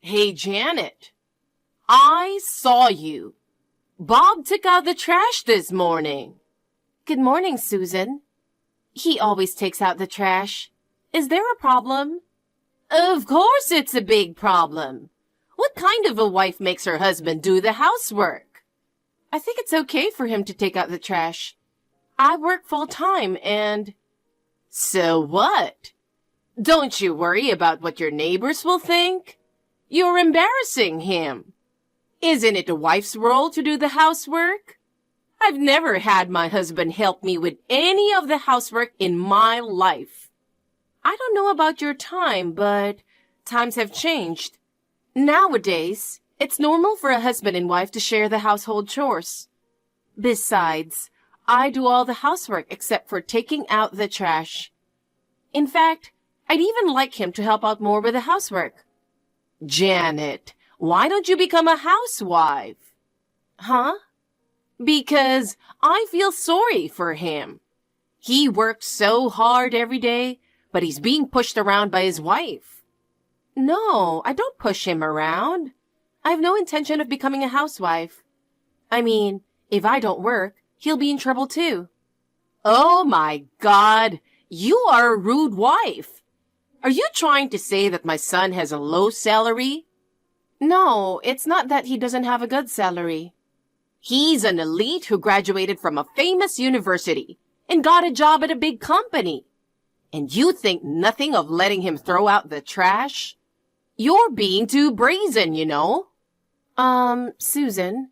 Hey, Janet, I saw you. Bob took out the trash this morning. Good morning, Susan. He always takes out the trash. Is there a problem? Of course it's a big problem. What kind of a wife makes her husband do the housework? I think it's okay for him to take out the trash. I work full-time and... So what? Don't you worry about what your neighbors will think? You're embarrassing him. Isn't it a wife's role to do the housework? I've never had my husband help me with any of the housework in my life. I don't know about your time, but times have changed. Nowadays, it's normal for a husband and wife to share the household chores. Besides, I do all the housework except for taking out the trash. In fact, I'd even like him to help out more with the housework. Janet, why don't you become a housewife? Huh? Because I feel sorry for him. He works so hard every day, but he's being pushed around by his wife. No, I don't push him around. I have no intention of becoming a housewife. I mean, if I don't work, he'll be in trouble too. Oh my God, you are a rude wife. Are you trying to say that my son has a low salary? No, it's not that he doesn't have a good salary. He's an elite who graduated from a famous university and got a job at a big company. And you think nothing of letting him throw out the trash? You're being too brazen, you know. Susan.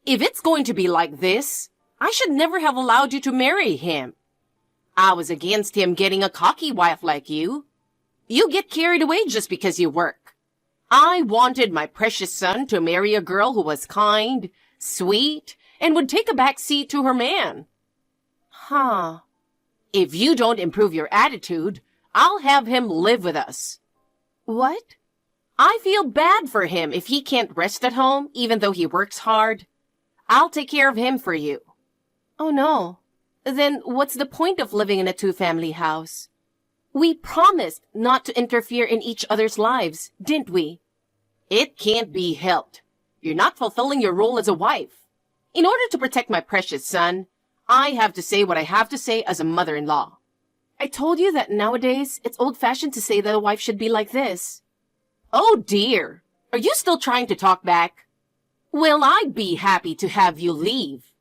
If it's going to be like this, I should never have allowed you to marry him. I was against him getting a cocky wife like you. You get carried away just because you work. I wanted my precious son to marry a girl who was kind, sweet, and would take a back seat to her man. Huh. If you don't improve your attitude, I'll have him live with us. What? I feel bad for him if he can't rest at home, even though he works hard. I'll take care of him for you. Oh no. Then what's the point of living in a two-family house? We promised not to interfere in each other's lives, didn't we? It can't be helped. You're not fulfilling your role as a wife. In order to protect my precious son, I have to say what I have to say as a mother-in-law. I told you that nowadays it's old-fashioned to say that a wife should be like this. Oh dear, are you still trying to talk back? Well, I'd be happy to have you leave.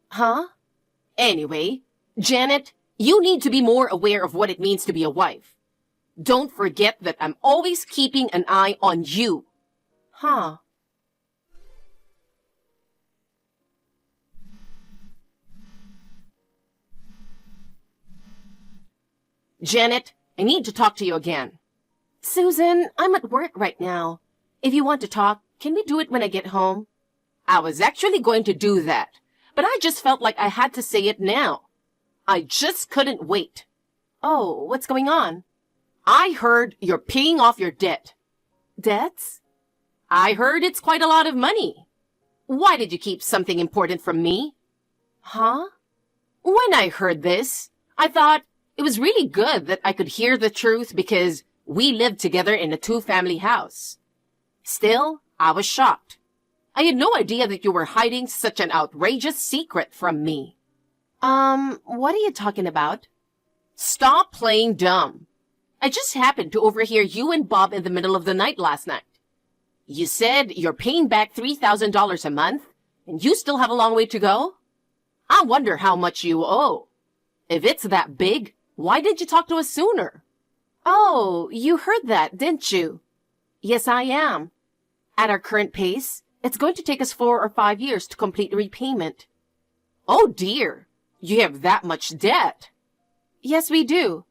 Huh? Anyway, Janet, you need to be more aware of what it means to be a wife. Don't forget that I'm always keeping an eye on you. Huh. Janet, I need to talk to you again. Susan, I'm at work right now. If you want to talk, can we do it when I get home? I was actually going to do that, but I just felt like I had to say it now. I just couldn't wait. Oh, what's going on? I heard you're paying off your debt. Debts? I heard it's quite a lot of money. Why did you keep something important from me? Huh? When I heard this, I thought it was really good that I could hear the truth because we lived together in a two-family house. Still, I was shocked. I had no idea that you were hiding such an outrageous secret from me. What are you talking about? Stop playing dumb. I just happened to overhear you and Bob in the middle of the night last night. You said you're paying back $3,000 a month, and you still have a long way to go? I wonder how much you owe. If it's that big, why didn't you talk to us sooner? Oh, you heard that, didn't you? Yes, I am. At our current pace, it's going to take us 4 or 5 years to complete the repayment. Oh dear, you have that much debt. Yes, we do.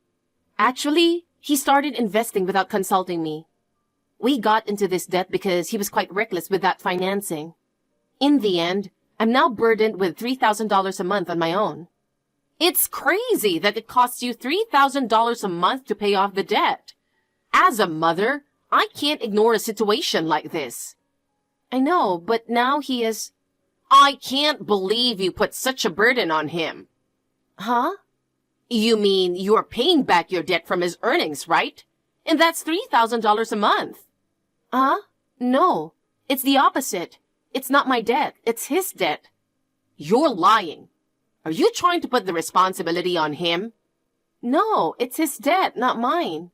Actually, he started investing without consulting me. We got into this debt because he was quite reckless with that financing. In the end, I'm now burdened with $3,000 a month on my own. It's crazy that it costs you $3,000 a month to pay off the debt. As a mother, I can't ignore a situation like this. I know, but now he is... I can't believe you put such a burden on him. Huh? You mean you're paying back your debt from his earnings, right? And that's $3,000 a month. Huh? No, it's the opposite. It's not my debt. It's his debt. You're lying. Are you trying to put the responsibility on him? No, it's his debt, not mine.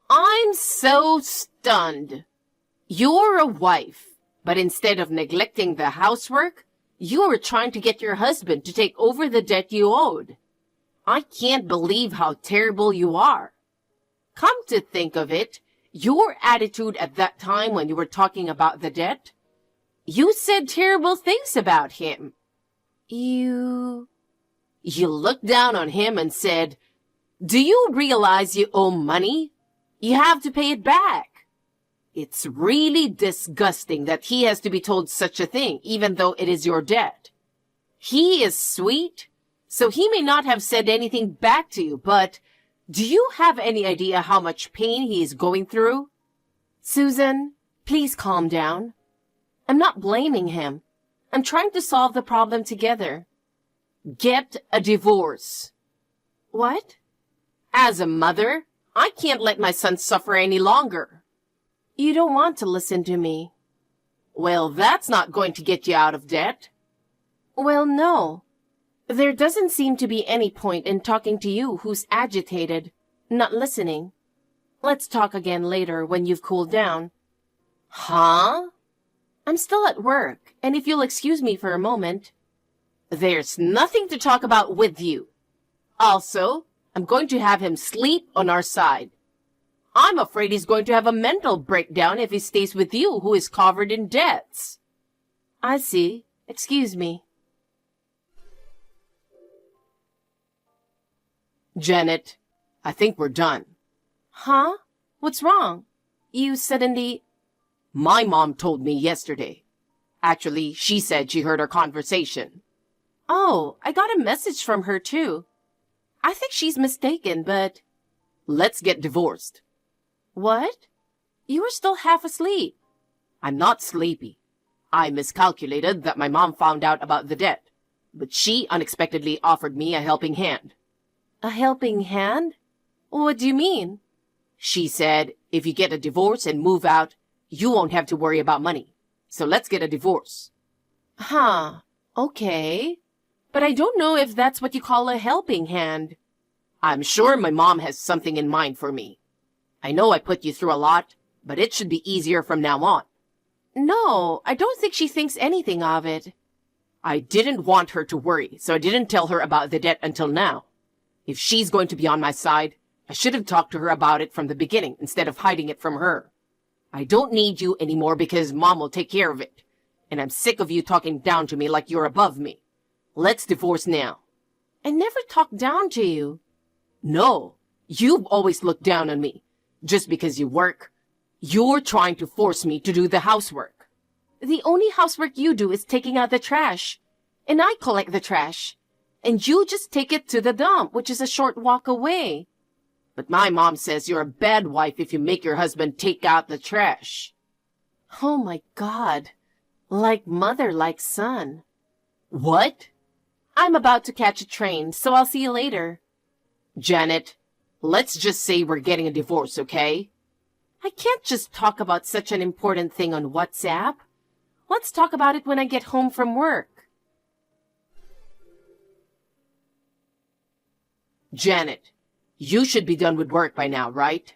I'm so stunned. You're a wife, but instead of neglecting the housework, you were trying to get your husband to take over the debt you owed. I can't believe how terrible you are. Come to think of it, your attitude at that time when you were talking about the debt, you said terrible things about him. You looked down on him and said, "Do you realize you owe money? You have to pay it back." It's really disgusting that he has to be told such a thing, even though it is your debt. He is sweet, so he may not have said anything back to you, but do you have any idea how much pain he is going through? Susan, please calm down. I'm not blaming him. I'm trying to solve the problem together. Get a divorce. What? As a mother, I can't let my son suffer any longer. You don't want to listen to me. Well, that's not going to get you out of debt. Well, no. There doesn't seem to be any point in talking to you who's agitated, not listening. Let's talk again later when you've cooled down. Huh? I'm still at work, and if you'll excuse me for a moment. There's nothing to talk about with you. Also, I'm going to have him sleep on our side. I'm afraid he's going to have a mental breakdown if he stays with you, who is covered in debts. I see. Excuse me. Janet, I think we're done. Huh? What's wrong? You suddenly... My mom told me yesterday. Actually, she said she heard our conversation. Oh, I got a message from her too. I think she's mistaken, but... Let's get divorced. What? You were still half asleep. I'm not sleepy. I miscalculated that my mom found out about the debt, but she unexpectedly offered me a helping hand. A helping hand? What do you mean? She said, if you get a divorce and move out, you won't have to worry about money. So let's get a divorce. Huh. Okay. But I don't know if that's what you call a helping hand. I'm sure my mom has something in mind for me. I know I put you through a lot, but it should be easier from now on. No, I don't think she thinks anything of it. I didn't want her to worry, so I didn't tell her about the debt until now. If she's going to be on my side, I should have talked to her about it from the beginning instead of hiding it from her. I don't need you anymore because Mom will take care of it. And I'm sick of you talking down to me like you're above me. Let's divorce now. I never talked down to you. No, you've always looked down on me. Just because you work, you're trying to force me to do the housework. The only housework you do is taking out the trash. And I collect the trash. And you just take it to the dump, which is a short walk away. But my mom says you're a bad wife if you make your husband take out the trash. Oh my God. Like mother, like son. What? I'm about to catch a train, so I'll see you later. Janet, let's just say we're getting a divorce, okay? I can't just talk about such an important thing on WhatsApp. Let's talk about it when I get home from work. Janet, you should be done with work by now, right?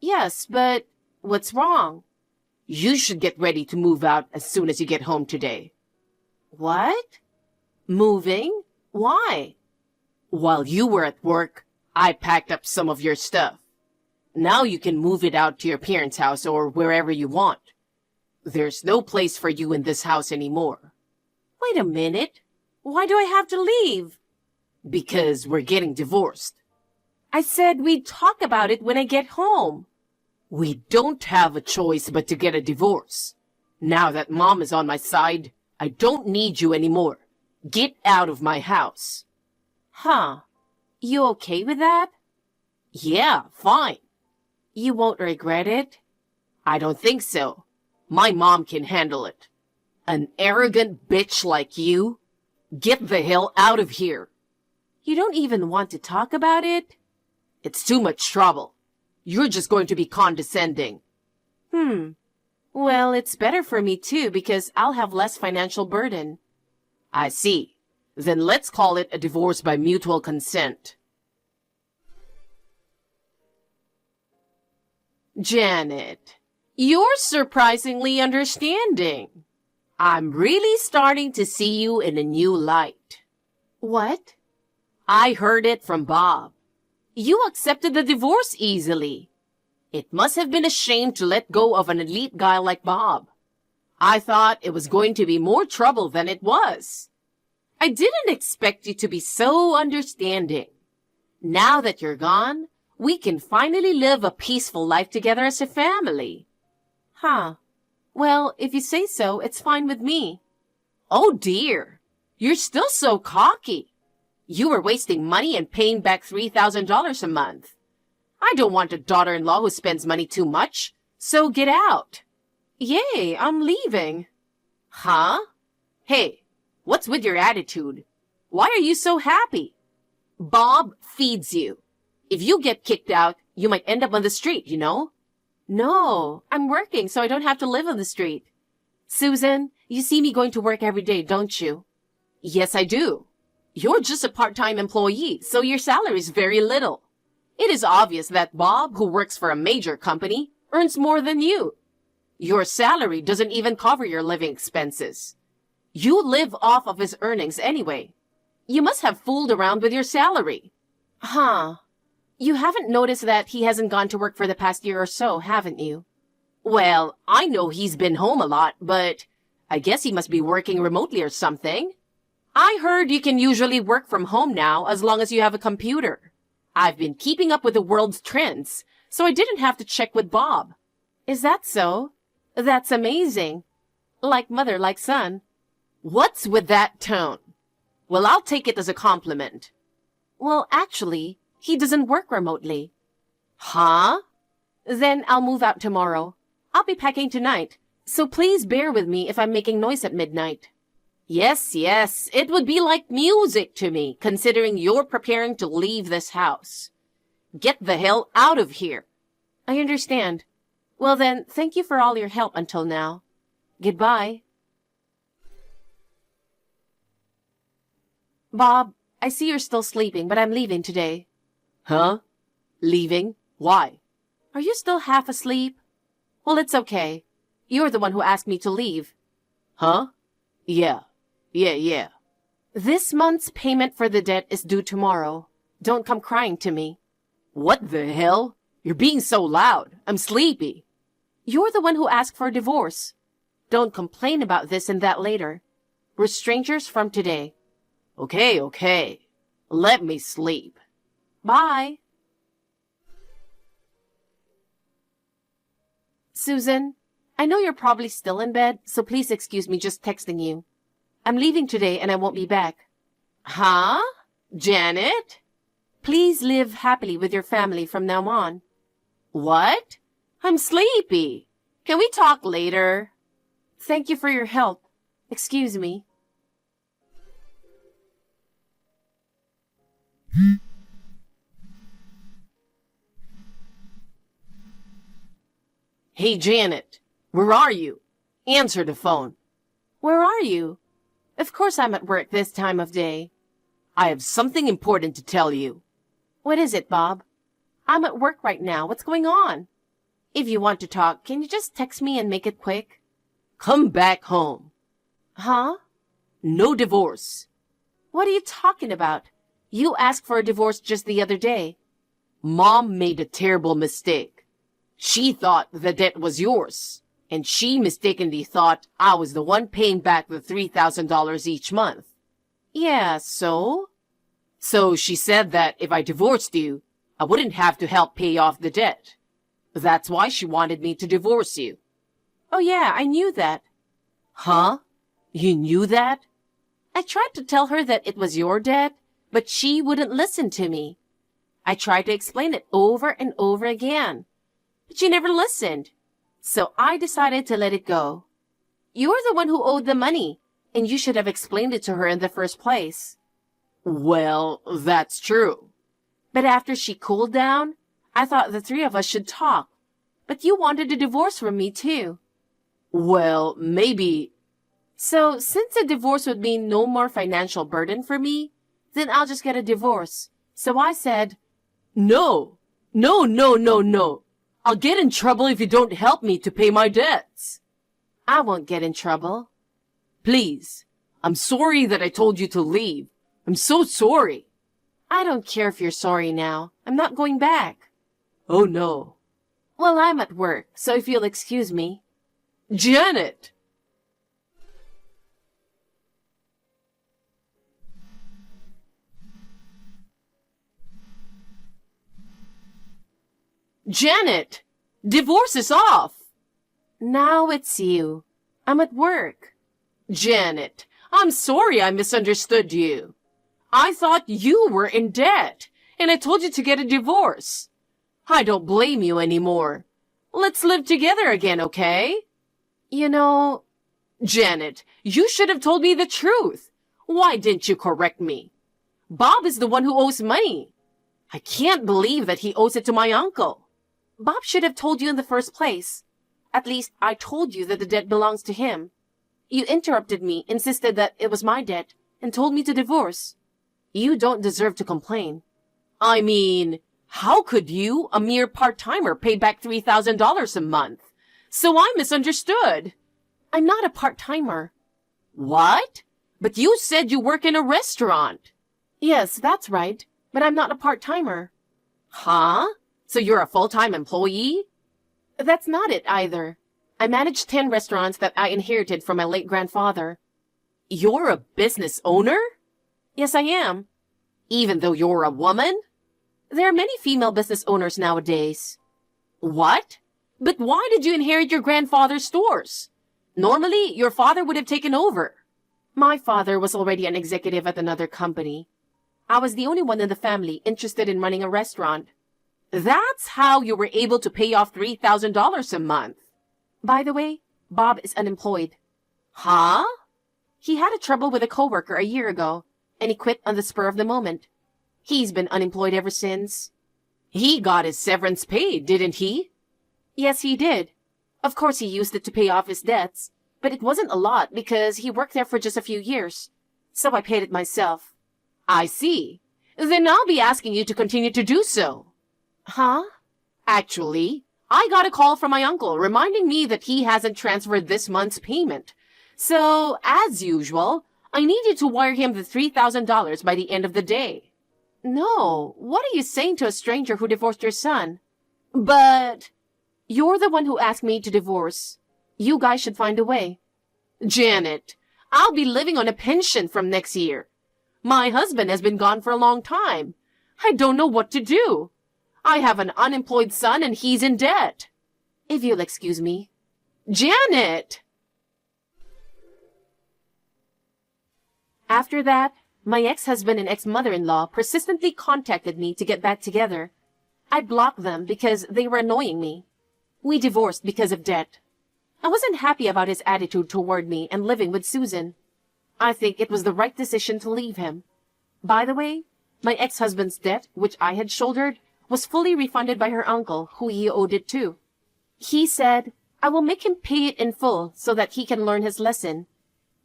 Yes, but what's wrong? You should get ready to move out as soon as you get home today. What? Moving? Why? While you were at work, I packed up some of your stuff. Now you can move it out to your parents' house or wherever you want. There's no place for you in this house anymore. Wait a minute. Why do I have to leave? Because we're getting divorced. I said we'd talk about it when I get home. We don't have a choice but to get a divorce. Now that Mom is on my side, I don't need you anymore. Get out of my house. Huh. You okay with that? Yeah, fine. You won't regret it? I don't think so. My mom can handle it. An arrogant bitch like you? Get the hell out of here. You don't even want to talk about it? It's too much trouble. You're just going to be condescending. Well, it's better for me too because I'll have less financial burden. I see. Then let's call it a divorce by mutual consent. Janet, you're surprisingly understanding. I'm really starting to see you in a new light. What? I heard it from Bob. You accepted the divorce easily. It must have been a shame to let go of an elite guy like Bob. I thought it was going to be more trouble than it was. I didn't expect you to be so understanding. Now that you're gone, we can finally live a peaceful life together as a family. Huh. Well, if you say so, it's fine with me. Oh dear, you're still so cocky. You were wasting money and paying back $3,000 a month. I don't want a daughter-in-law who spends money too much, so get out. Yay, I'm leaving. Huh? Hey, what's with your attitude? Why are you so happy? Bob feeds you. If you get kicked out, you might end up on the street, you know? No, I'm working so I don't have to live on the street. Susan, you see me going to work every day, don't you? Yes, I do. You're just a part-time employee, so your salary is very little. It is obvious that Bob, who works for a major company, earns more than you. Your salary doesn't even cover your living expenses. You live off of his earnings anyway. You must have fooled around with your salary. Huh. You haven't noticed that he hasn't gone to work for the past year or so, haven't you? Well, I know he's been home a lot, but I guess he must be working remotely or something. I heard you can usually work from home now as long as you have a computer. I've been keeping up with the world's trends, so I didn't have to check with Bob. Is that so? That's amazing. Like mother, like son. What's with that tone? Well, I'll take it as a compliment. Well, actually, he doesn't work remotely. Huh? Then I'll move out tomorrow. I'll be packing tonight, so please bear with me if I'm making noise at midnight. Yes, yes, it would be like music to me, considering you're preparing to leave this house. Get the hell out of here. I understand. Well then, thank you for all your help until now. Goodbye. Bob, I see you're still sleeping, but I'm leaving today. Huh? Leaving? Why? Are you still half asleep? Well, it's okay. You're the one who asked me to leave. Huh? Yeah. Yeah. This month's payment for the debt is due tomorrow. Don't come crying to me. What the hell? You're being so loud. I'm sleepy. You're the one who asked for a divorce. Don't complain about this and that later. We're strangers from today. Okay. Let me sleep. Bye. Susan, I know you're probably still in bed, so please excuse me just texting you. I'm leaving today and I won't be back. Huh? Janet? Please live happily with your family from now on. What? I'm sleepy. Can we talk later? Thank you for your help. Excuse me. Hey, Janet, where are you? Answer the phone. Where are you? Of course I'm at work this time of day. I have something important to tell you. What is it, Bob? I'm at work right now. What's going on? If you want to talk, can you just text me and make it quick? Come back home. Huh? No divorce. What are you talking about? You asked for a divorce just the other day. Mom made a terrible mistake. She thought the debt was yours, and she mistakenly thought I was the one paying back the $3,000 each month. Yeah, so? So she said that if I divorced you, I wouldn't have to help pay off the debt. That's why she wanted me to divorce you. Oh yeah, I knew that. Huh? You knew that? I tried to tell her that it was your debt, but she wouldn't listen to me. I tried to explain it over and over again, but she never listened. So I decided to let it go. You're the one who owed the money, and you should have explained it to her in the first place. Well, that's true. But after she cooled down, I thought the three of us should talk. But you wanted a divorce from me too. Well, maybe. So, since a divorce would mean no more financial burden for me, then I'll just get a divorce. So I said, No. No, no, no, no. I'll get in trouble if you don't help me to pay my debts. I won't get in trouble. Please. I'm sorry that I told you to leave. I'm so sorry. I don't care if you're sorry now. I'm not going back. Oh, no. Well, I'm at work, so if you'll excuse me. Janet! Janet! Divorce is off! Now it's you. I'm at work. Janet, I'm sorry I misunderstood you. I thought you were in debt, and I told you to get a divorce. I don't blame you anymore. Let's live together again, okay? You know, Janet, you should have told me the truth. Why didn't you correct me? Bob is the one who owes money. I can't believe that he owes it to my uncle. Bob should have told you in the first place. At least I told you that the debt belongs to him. You interrupted me, insisted that it was my debt, and told me to divorce. You don't deserve to complain. I mean, how could you, a mere part-timer, pay back $3,000 a month? So I misunderstood. I'm not a part-timer. What? But you said you work in a restaurant. Yes, that's right, but I'm not a part-timer. Huh? So you're a full-time employee? That's not it either. I manage 10 restaurants that I inherited from my late grandfather. You're a business owner? Yes, I am. Even though you're a woman? There are many female business owners nowadays. What? But why did you inherit your grandfather's stores? Normally, your father would have taken over. My father was already an executive at another company. I was the only one in the family interested in running a restaurant. That's how you were able to pay off $3,000 a month. By the way, Bob is unemployed. Huh? He had a trouble with a coworker a year ago, and he quit on the spur of the moment. He's been unemployed ever since. He got his severance paid, didn't he? Yes, he did. Of course, he used it to pay off his debts, but it wasn't a lot because he worked there for just a few years. So I paid it myself. I see. Then I'll be asking you to continue to do so. Huh? Actually, I got a call from my uncle reminding me that he hasn't transferred this month's payment. So, as usual, I need you to wire him the $3,000 by the end of the day. No, what are you saying to a stranger who divorced your son? But... You're the one who asked me to divorce. You guys should find a way. Janet, I'll be living on a pension from next year. My husband has been gone for a long time. I don't know what to do. I have an unemployed son and he's in debt. If you'll excuse me. Janet! After that, my ex-husband and ex-mother-in-law persistently contacted me to get back together. I blocked them because they were annoying me. We divorced because of debt. I wasn't happy about his attitude toward me and living with Susan. I think it was the right decision to leave him. By the way, my ex-husband's debt, which I had shouldered, was fully refunded by her uncle, who he owed it to. He said, I will make him pay it in full so that he can learn his lesson.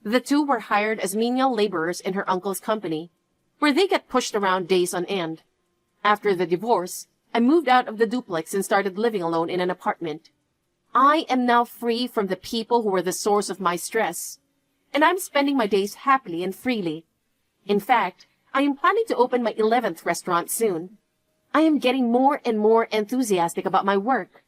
The two were hired as menial laborers in her uncle's company, where they get pushed around days on end. After the divorce, I moved out of the duplex and started living alone in an apartment. I am now free from the people who were the source of my stress, and I'm spending my days happily and freely. In fact, I am planning to open my 11th restaurant soon. I am getting more and more enthusiastic about my work.